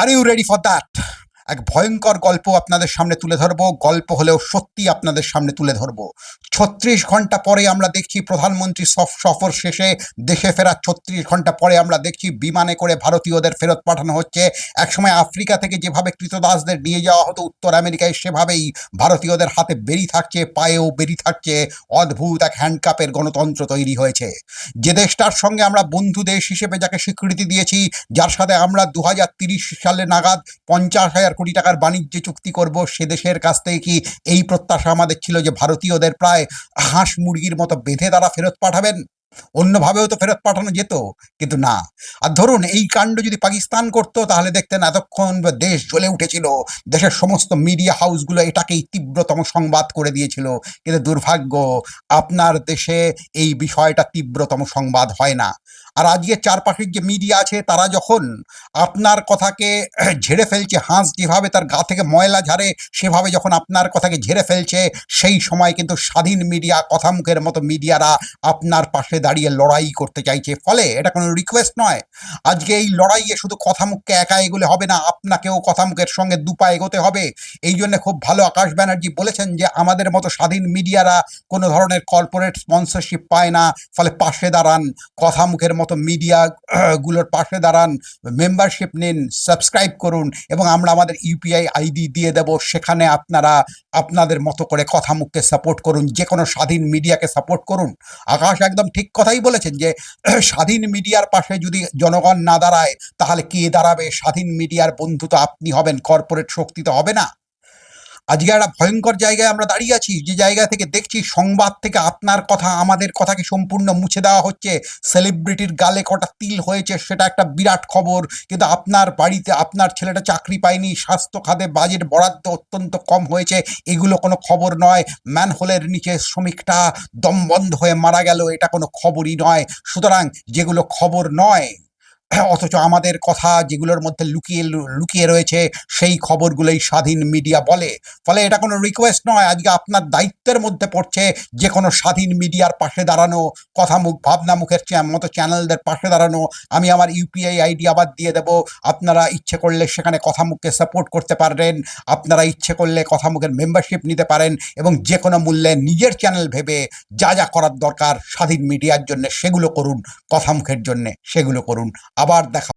R you ready for that? এক ভয়ঙ্কর গল্প আপনাদের সামনে তুলে ধরবো। গল্প হলেও সত্যি আপনাদের সামনে তুলে ধরবো। ৩৬ ঘন্টা পরে আমরা দেখছি প্রধানমন্ত্রী সফর শেষে দেশে ফেরার ৩৬ ঘন্টা পরে আমরা দেখছি বিমানে করে ভারতীয়দের ফেরত পাঠানো হচ্ছে। একসময় আফ্রিকা থেকে যেভাবে কৃতদাসদের নিয়ে যাওয়া হতো উত্তর আমেরিকায়, সেভাবেই ভারতীয়দের হাতে বেরি থাকছে, পায়েও বেরি থাকছে। অদ্ভুত এক হ্যান্ডকাপের গণতন্ত্র তৈরি হয়েছে। যে দেশটার সঙ্গে আমরা বন্ধু দেশ হিসেবে যাকে স্বীকৃতি দিয়েছি, যার সাথে আমরা ২০৩০ সালে নাগাদ ৫০,০০০ কোটি টাকার বাণিজ্য চুক্তি করব, সে দেশের কাছ থেকে কি এই প্রত্যাশা আমাদের ছিল যে ভারতীয়দের প্রায় হাঁস মুরগির মতো বেঁধে তারা ফেরত পাঠাবেন? অন্যভাবেও তো ফেরত পাঠানো যেত, কিন্তু না। আর ধরুন এই কাণ্ড যদি পাকিস্তান করতো, তাহলে দেখতেন এতক্ষণ দেশ জ্বলে উঠেছিল, দেশের সমস্ত মিডিয়া হাউসগুলো এটাকেই তীব্রতম সংবাদ করে দিয়েছিল। কিন্তু দুর্ভাগ্য, আপনার দেশে এই বিষয়টা তীব্রতম সংবাদ হয় না। আর আজকে চারপাশের যে মিডিয়া আছে, তারা যখন আপনার কথাকে ঝেড়ে ফেলছে, হাঁস যেভাবে তার গা থেকে ময়লা ঝাড়ে, সেভাবে যখন আপনার কথাকে ঝেড়ে ফেলছে, সেই সময় কিন্তু স্বাধীন মিডিয়া, কথামুখের মতো মিডিয়ারা আপনার পাশে দাঁড়িয়ে লড়াই করতে চাইছে। ফলে এটা কোনো রিকোয়েস্ট নয়। আজকে এই লড়াইয়ে শুধু কথামুখকে একা এগোলে হবে না, আপনাকেও কথামুখের সঙ্গে দুপা এগোতে হবে। এই জন্য খুব ভালো আকাশ ব্যানার্জি বলেছেন যে আমাদের মতো স্বাধীন মিডিয়ারা কোনো ধরনের কর্পোরেট স্পন্সরশিপ পায় না, ফলে পাশে দাঁড়ান, কথামুখের মতো মিডিয়া গুলোর পাশে দাঁড়ান, মেম্বারশিপ নিন, সাবস্ক্রাইব করুন, এবং আমরা আমাদের ইউপিআই আইডি দিয়ে দেব। সেখানে আপনারা আপনাদের মতো করে কথামুখকে সাপোর্ট করুন, যে কোনো স্বাধীন মিডিয়াকে সাপোর্ট করুন। আকাশ একদম ঠিক কথাই বলেছেন যে স্বাধীন মিডিয়ার পাশে যদি জনগণ না দাঁড়ায়, তাহলে কে দাঁড়াবে? স্বাধীন মিডিয়ার বন্ধু তো আপনি হবেন, কর্পোরেট শক্তি তো হবে না। আজকে একটা ভয়ঙ্কর জায়গায় আমরা দাঁড়িয়ে আছি, যে জায়গা থেকে দেখছি সংবাদ থেকে আপনার কথা, আমাদের কথাকে সম্পূর্ণ মুছে দেওয়া হচ্ছে। সেলিব্রিটির গালে কটা তিল হয়েছে, সেটা একটা বিরাট খবর, কিন্তু আপনার বাড়িতে আপনার ছেলেটা চাকরি পায়নি, স্বাস্থ্য খাতে বাজেট বরাদ্দ অত্যন্ত কম হয়েছে, এগুলো কোনো খবর নয়। ম্যানহোলের নিচে শ্রমিকটা দম বন্ধ হয়ে মারা গেল, এটা কোনো খবরই নয়। সুতরাং যেগুলো খবর নয়, অথচ আমাদের কথা যেগুলোর মধ্যে লুকিয়ে রয়েছে, সেই খবরগুলোই স্বাধীন মিডিয়া বলে। ফলে এটা কোনো রিকোয়েস্ট নয়, আজকে আপনার দায়িত্বের মধ্যে পড়ছে যে কোনো স্বাধীন মিডিয়ার পাশে দাঁড়ানো, কথামুখ ভাবনামুখের মতো চ্যানেলদের পাশে দাঁড়ানো। আমি আমার ইউপিআই আইডি আবার দিয়ে দেব, আপনারা ইচ্ছে করলে সেখানে কথামুখকে সাপোর্ট করতে পারবেন, আপনারা ইচ্ছে করলে কথামুখের মেম্বারশিপ নিতে পারেন, এবং যে কোনো মূল্যে নিজের চ্যানেল ভেবে যা যা করার দরকার স্বাধীন মিডিয়ার জন্য সেগুলো করুন, কথামুখের জন্য সেগুলো করুন। আবার দেখা।